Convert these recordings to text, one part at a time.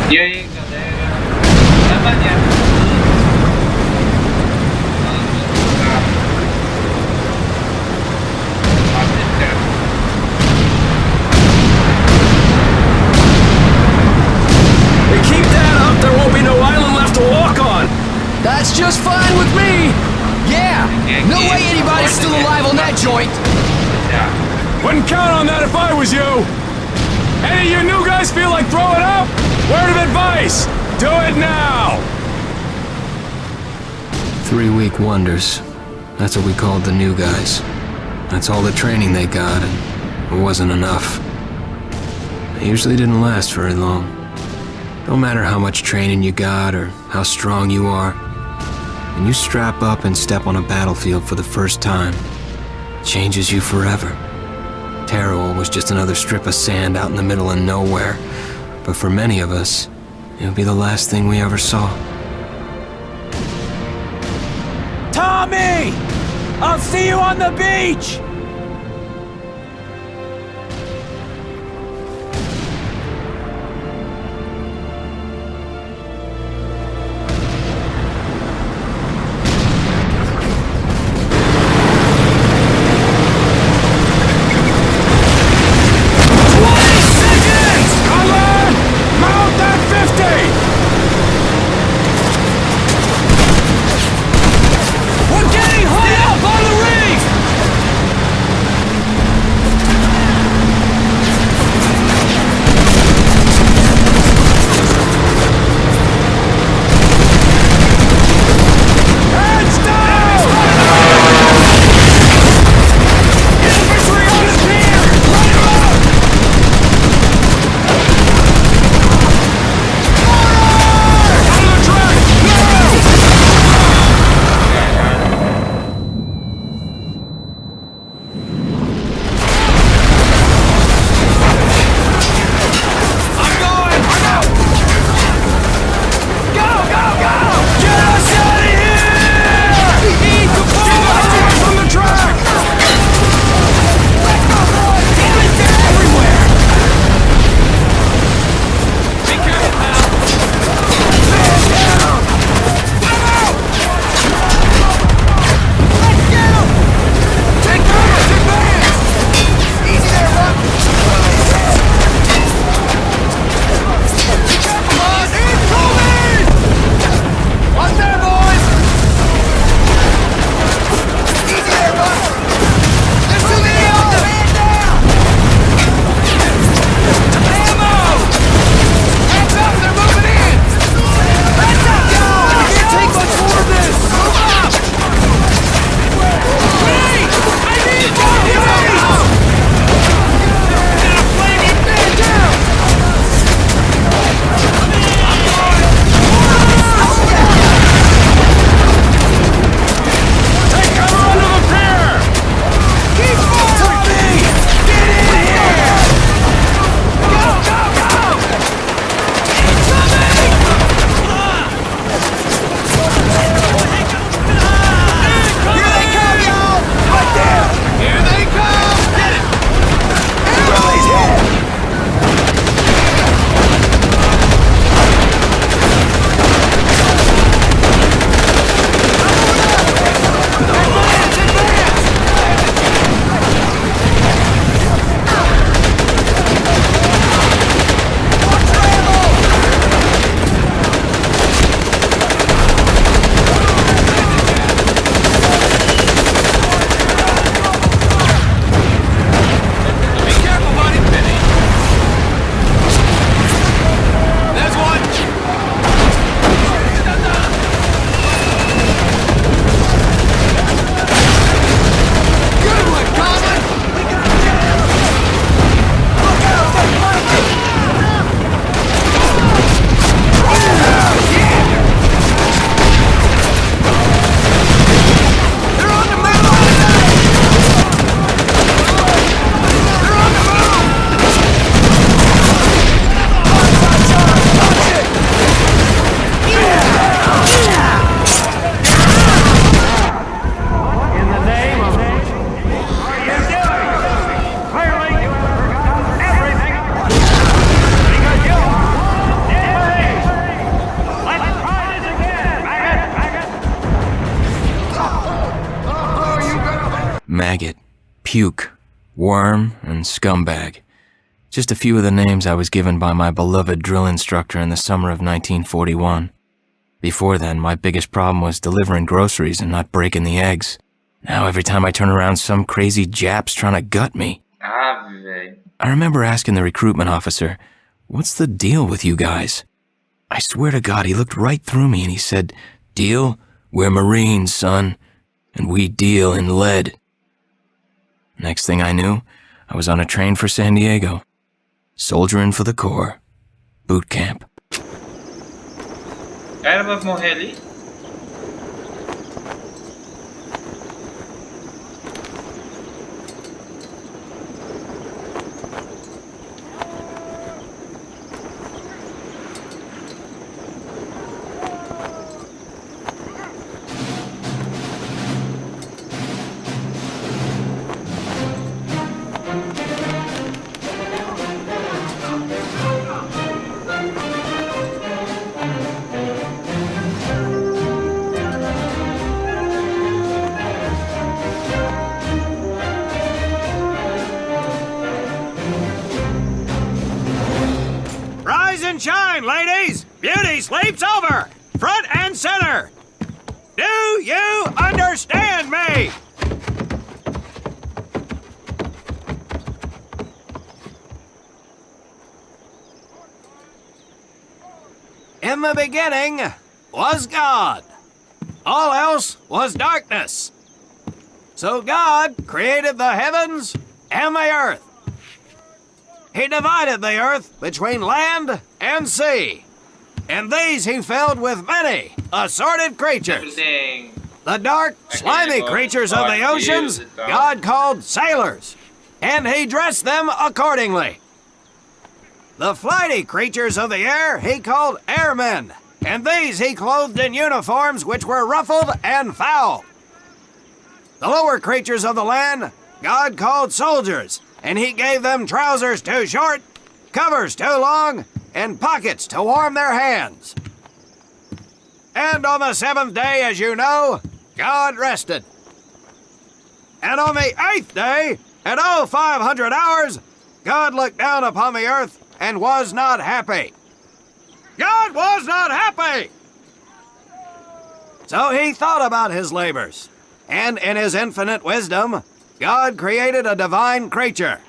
E aí galera, tá maneiro. Keep that up, there won't be no island left to walk on! That's just fine with me! Yeah! No way anybody's still alive on that joint! Wouldn't count on that if I was you! Any of you new guys feel like throwing up? Word of advice! Do it now! 3-week wonders. That's what we called the new guys. That's all the training they got, and it wasn't enough. They usually didn't last very long. No matter how much training you got or how strong you are, when you strap up and step on a battlefield for the first time, it changes you forever. Terror was just another strip of sand out in the middle of nowhere, but for many of us, it would be the last thing we ever saw. Tommy! I'll see you on the beach! maggot, puke, worm, and scumbag. Just a few of the names I was given by my beloved drill instructor in the summer of 1941. Before then, my biggest problem was delivering groceries and not breaking the eggs. Now every time I turn around, some crazy Jap's trying to gut me. Ah, velho. I remember asking the recruitment officer, "What's the deal with you guys?" I swear to God, he looked right through me and he said, "Deal? We're Marines, son, and we deal in lead." Next thing I knew, I was on a train for San Diego. Soldiering for the Corps. Boot camp. Era pra morrer ali? Rise and shine, ladies! Beauty sleeps over! Front and center! Do you understand me? In the beginning was God. All else was darkness. So God created the heavens and the earth. He divided the earth between land and sea, and these he filled with many assorted creatures. Tem. The dark, slimy creatures of the oceans God called sailors, and he dressed them accordingly. The flighty creatures of the air he called airmen, and these he clothed in uniforms which were ruffled and foul. The lower creatures of the land God called soldiers, and he gave them trousers too short, covers too long, and pockets to warm their hands. And on the seventh day, as you know, God rested. And on the eighth day, at 0500 hours, God looked down upon the earth and was not happy. God was not happy! So he thought about his labors, and in his infinite wisdom, God created a divine creature,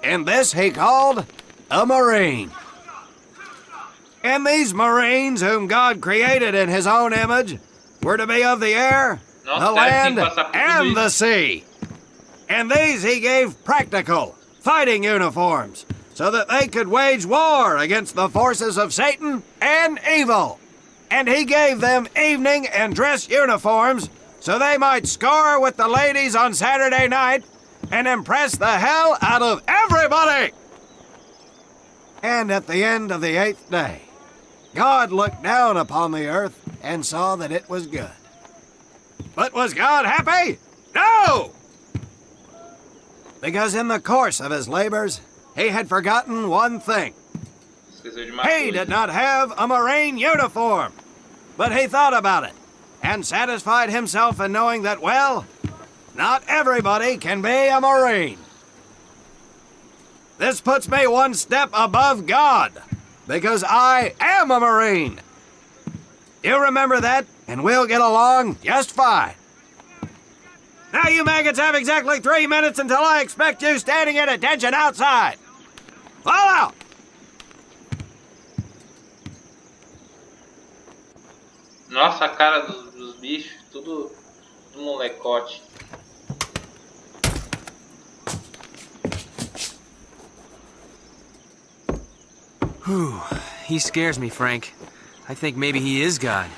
and this he called a Marine. And these Marines, whom God created in his own image, were to be of the air, the land, and the sea. And these he gave practical, fighting uniforms, so that they could wage war against the forces of Satan and evil. And he gave them evening and dress uniforms, so they might score with the ladies on Saturday night and impress the hell out of everybody. And at the end of the eighth day, God looked down upon the earth and saw that it was good. But was God happy? No! Because in the course of his labors, he had forgotten one thing. Esqueceu de uma He coisa. did not have a Marine uniform, but he thought about it and satisfied himself in knowing that, well, not everybody can be a Marine. This puts me one step above God, because I am a Marine. You remember that, and we'll get along just fine. Now you maggots have exactly 3 minutes until I expect you standing at attention outside. Fall out! Nossa, a cara dos bichos, tudo molecote. Whew. He scares me, Frank. I think maybe he is God.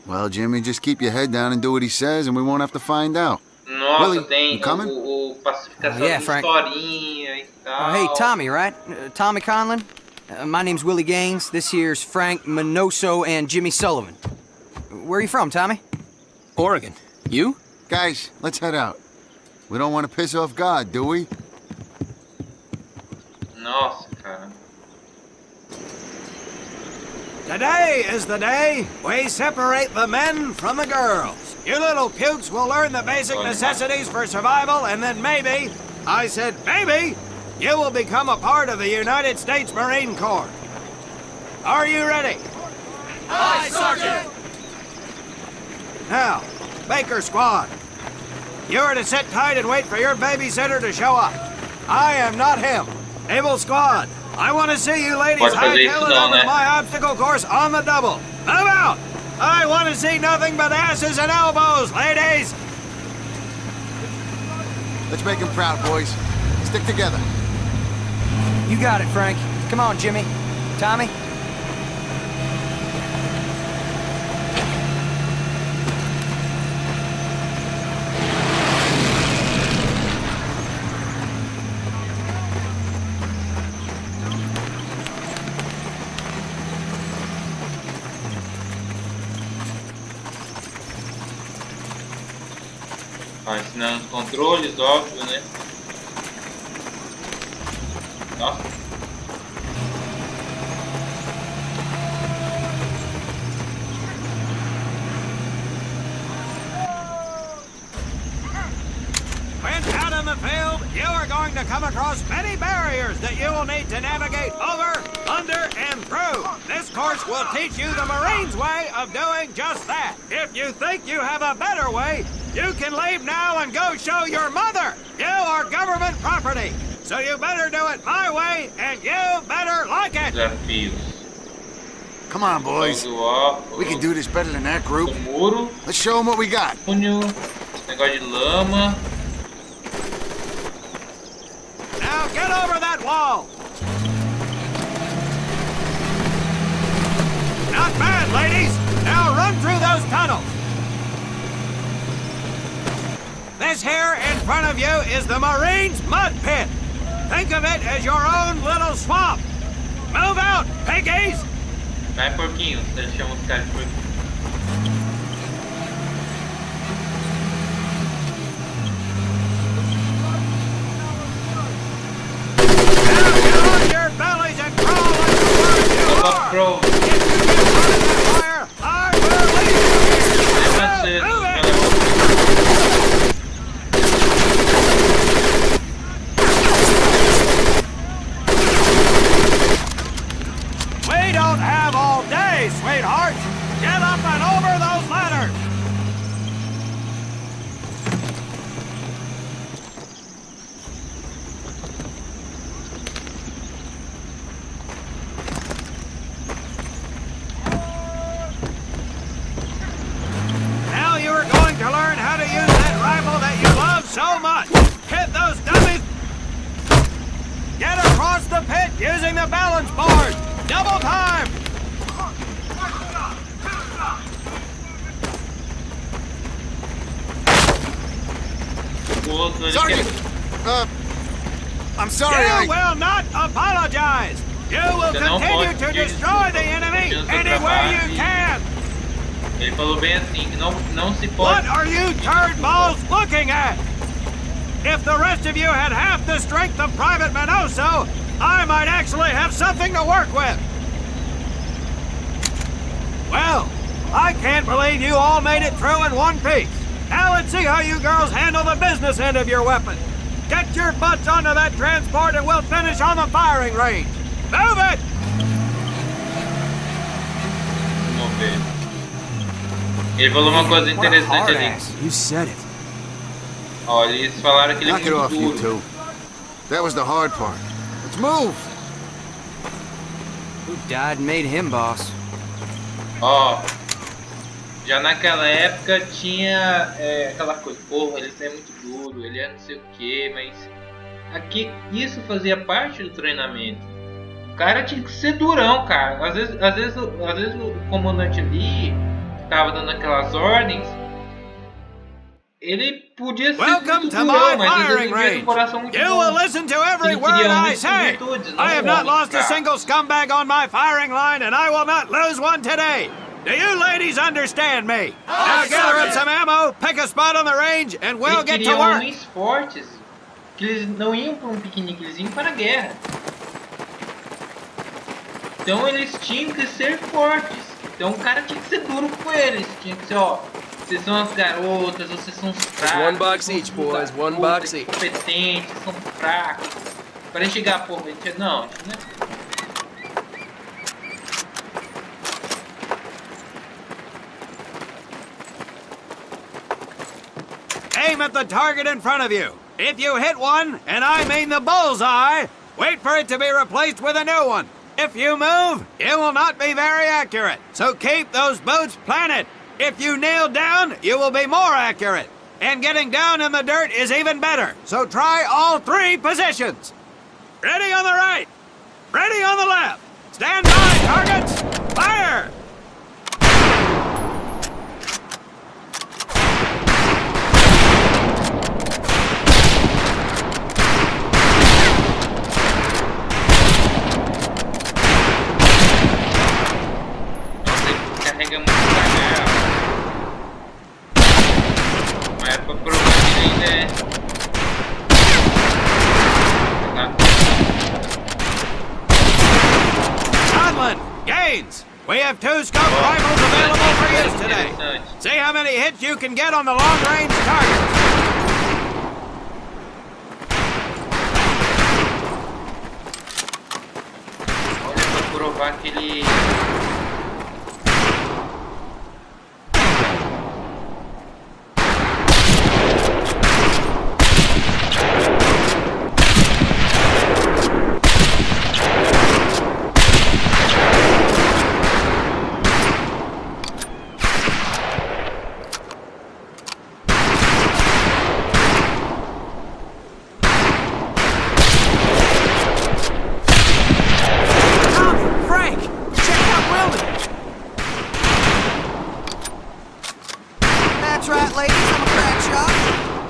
Well, Jimmy, just keep your head down and do what he says, and we won't have to find out. Nossa, Willie, tem you coming? o pacificação Yeah, de Frank. historinha e tal. Hey, Tommy, right? Tommy Conlon? My name's Willie Gaines. This here's Frank Minoso and Jimmy Sullivan. Where are you from, Tommy? Oregon. You? Guys, let's head out. We don't want to piss off God, do we? Nossa, cara. Today is the day we separate the men from the girls. You little pukes will learn the basic necessities for survival, and then maybe, I said maybe, you will become a part of the United States Marine Corps. Are you ready? Aye, Sergeant! Now, Baker Squad, you are to sit tight and wait for your babysitter to show up. I am not him. Naval Squad, I want to see you ladies hightail it over my obstacle course on the double. Move out! I want to see nothing but asses and elbows, ladies! Let's make him proud, boys. Stick together. You got it, Frank. Come on, Jimmy. Tommy? Ensinando os controles, óbvio, né? Nossa. When out in the field, you are going to come across many barriers that you will need to navigate over, under, and through. This course will teach you the Marines' way of doing just that. If you think you have a better way, you can leave now and go show your mother. You are government property, so you better do it my way, and you better like it. Desafios. Come on, boys. We can do this better than that group. O muro, Let's show them what we got. punho, negócio de lama. Now get over that wall. Not bad, ladies. Now run through those tunnels. This here in front of you is the Marines' mud pit. Think of it as your own little swamp. Move out, piggies! Vai, porquinhos. Eles chamam os caras de porquinhos. Now get on your bellies and crawl like the birds you Go are. up, bro. If you get caught in that fire, I will leave you here. That's it. Move it! We don't have all day, sweetheart. Get up and over those ladders. Now you are going to learn how to use that rifle that you love so much. Hit those dummies. Get across the pit using the balance board. Double time. O outro ali Sergeant! quer... I'm sorry, You will not apologize. You will Você não continue pode to pedir destroy the desculpa. enemy Continua seu any way trabalho you e- can. Ele falou bem assim, que não se What pode... are you turd balls looking at? If the rest of you had half the strength of Private Minoso, I might actually have something to work with. Well, I can't believe you all made it through in one piece. Now let's see how you girls handle the business end of your weapon. Get your butts onto that transport and we'll finish on the firing range. Move it! Vamos ver. Ele falou uma coisa What a interessante hard ali. ass. You said it. Olha, eles falaram que ele é Knock it muito off, you duro. two. That was the hard part. Let's move. Who died and made him boss? Ó, já naquela época tinha aquela coisa, porra, ele é muito duro, ele é não sei o que, mas aqui isso fazia parte do treinamento. O cara tinha que ser durão, cara. Às vezes o comandante ali que tava dando aquelas ordens, ele podia ser Welcome muito to durão, my mas às vezes firing ele tinha um range. coração muito You bom. will listen to every Ele word queria I homens com say. virtudes, não I have not homens lost a fracos. single scumbag on my firing line, and I will not lose one today. Do you ladies understand me? Now gather up some ammo, pick a spot on the range, and we'll Ele get to queria work. homens fortes, que eles não iam para um piquenique, eles iam para a guerra. Então eles tinham que ser fortes. Então o cara tinha que ser duro com eles. Tinha que ser, ó, vocês são as garotas, vocês são os fracos. One box vocês each, são boys, one garotas, box each. Competentes, vocês são fracos. Para chegar, porra, a gente não, né? Aim at the target in front of you. If you hit one, and I mean the bullseye, wait for it to be replaced with a new one. If you move, it will not be very accurate. So keep those boots planted. If you kneel down, you will be more accurate. And getting down in the dirt is even better. So try all 3 positions. Ready on the right. Ready on the left. Stand by, targets. Fire! Carrega muito devagar. Mas é pra provar que ele ainda é. Conlon, Gaines, we have 2 scope rifles available for use today. See how many hits you can get on the long-range targets. Olha, pra provar que ele.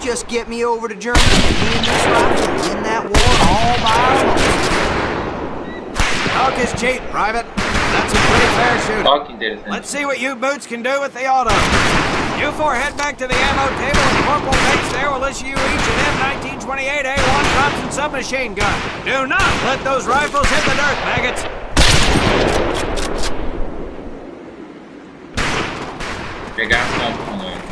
Just get me over to Germany and me and this rifle will win that war all by ourselves. Talk is cheap, Private. That's a pretty fair shooting. Toque interessante. Let's see what you boots can do with the auto. You 4 head back to the ammo table and Corporal Bates there will issue you each an M1928A1 Thompson submachine gun. Do not let those rifles hit the dirt, maggots. Pegar a Thompson, né?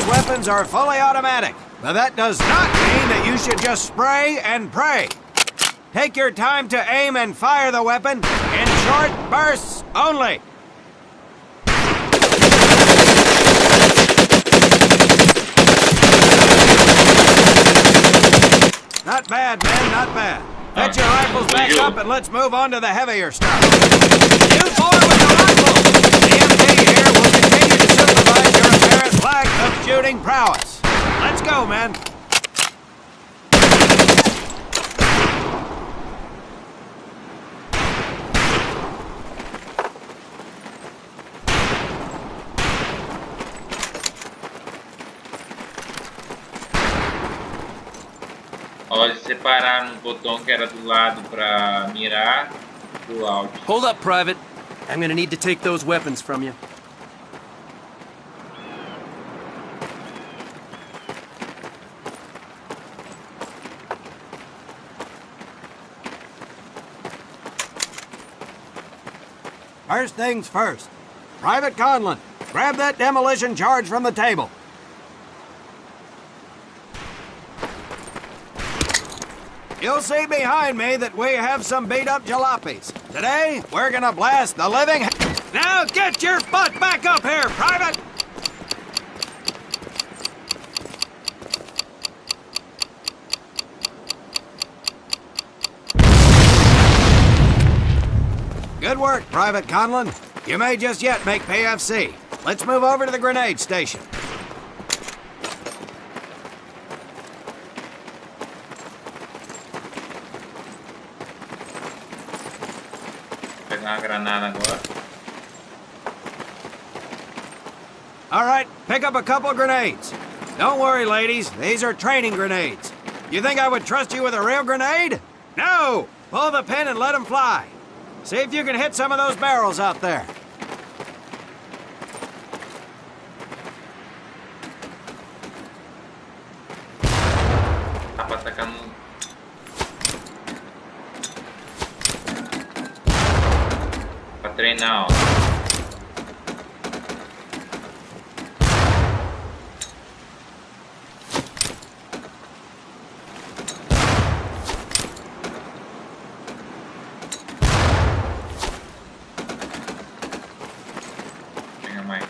Weapons are fully automatic, but that does not mean that you should just spray and pray. Take your time to aim and fire the weapon in short bursts only. Not bad, men, not bad. Get your rifles back up and let's move on to the heavier stuff. You 4 with the rifle! The MD here will continue to supervise your apparent lack of shooting prowess. Let's go, men. Ó, eles separaram o botão que era do lado pra mirar do Alt. Hold up, Private. I'm gonna need to take those weapons from you. First things first. Private Conlon, grab that demolition charge from the table. You'll see behind me that we have some beat-up jalopies. Today, we're gonna blast the living... Now get your butt back up here, Private! Good work, Private Conlon. You may just yet make PFC. Let's move over to the grenade station. Pegar uma granada agora. All right, pick up a couple grenades. Don't worry, ladies. These are training grenades. You think I would trust you with a real grenade? No! Pull the pin and let them fly. See if you can hit some of those barrels out there. treinar, ó. Pega mais.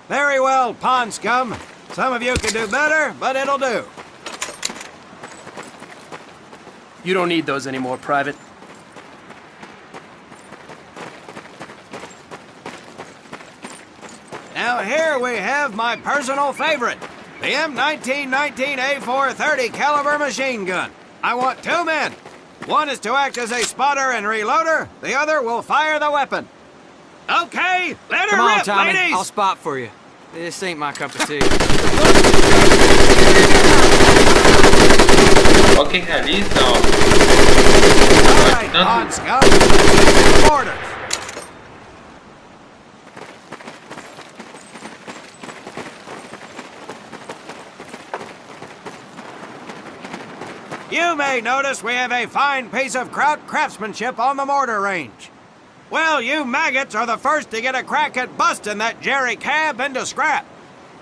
Very well, pond scum. Some of you can do better, but it'll do. You don't need those anymore, Private. Now here we have my personal favorite, the M1919A430 caliber machine gun. I want 2 men. One is to act as a spotter and reloader. The other will fire the weapon. Okay, let her Come on, rip, Tommy. ladies! I'll spot for you. This ain't my cup of tea. Ó que realista, ó. All right, pond scum. Orders. You may notice we have a fine piece of kraut craftsmanship on the mortar range. Well, you maggots are the first to get a crack at busting that Jerry cab into scrap.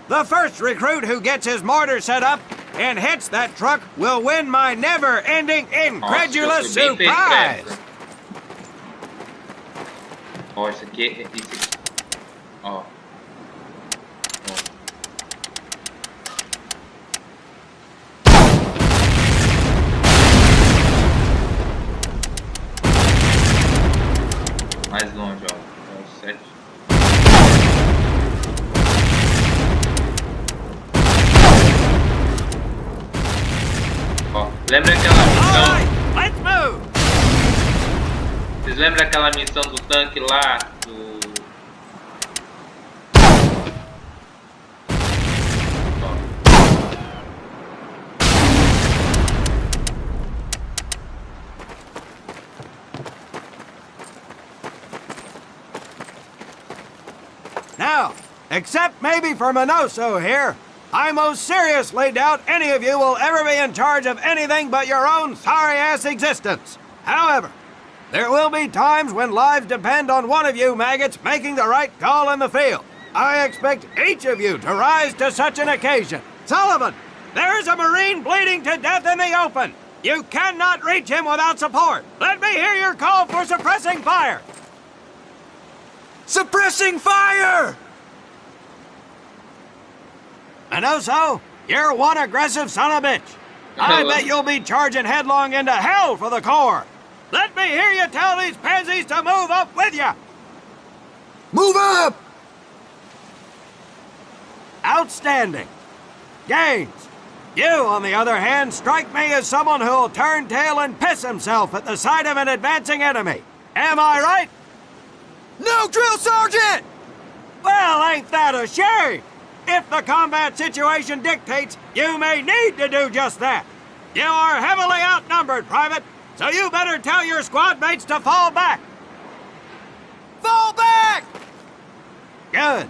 The first recruit who gets his mortar set up and hits that truck will win my never-ending incredulous Nossa, bem surprise. feito, ó, isso aqui é... Isso aqui. Ó. Mais longe, ó. É o 7. Ó, lembra aquela All missão? right, let's move. Vocês lembram aquela missão do tanque lá? Do... Ó. Now, except maybe for Minoso here, I most seriously doubt any of you will ever be in charge of anything but your own sorry-ass existence. However, there will be times when lives depend on one of you maggots making the right call in the field. I expect each of you to rise to such an occasion. Sullivan, there is a Marine bleeding to death in the open. You cannot reach him without support. Let me hear your call for suppressing fire. Suppressing fire! Minoso, you're one aggressive son of a bitch. I bet you'll be charging headlong into hell for the Corps. Let me hear you tell these pansies to move up with you. Move up! Outstanding. Gaines, you, on the other hand, strike me as someone who'll turn tail and piss himself at the sight of an advancing enemy. Am I right? No, Drill Sergeant! Well, ain't that a shame? If the combat situation dictates, you may need to do just that. You are heavily outnumbered, Private, so you better tell your squad mates to fall back. Fall back! Good.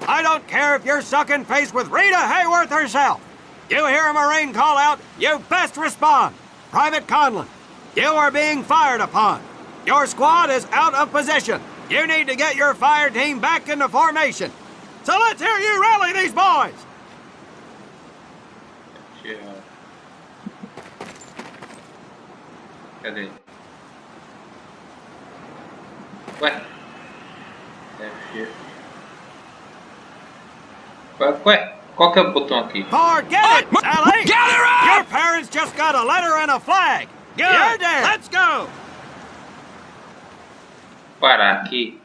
I don't care if you're sucking face with Rita Hayworth herself. You hear a Marine call out, you best respond. Private Conlon, you are being fired upon. Your squad is out of position. You need to get your fire team back into formation. So let's hear you rally these boys. Yeah. Cadê? Ué? Ué? Qual que é o botão aqui? Forget it, Sally! Gather up! Your parents just got a letter and a flag. Good. You're dead. Let's go. Parar aqui.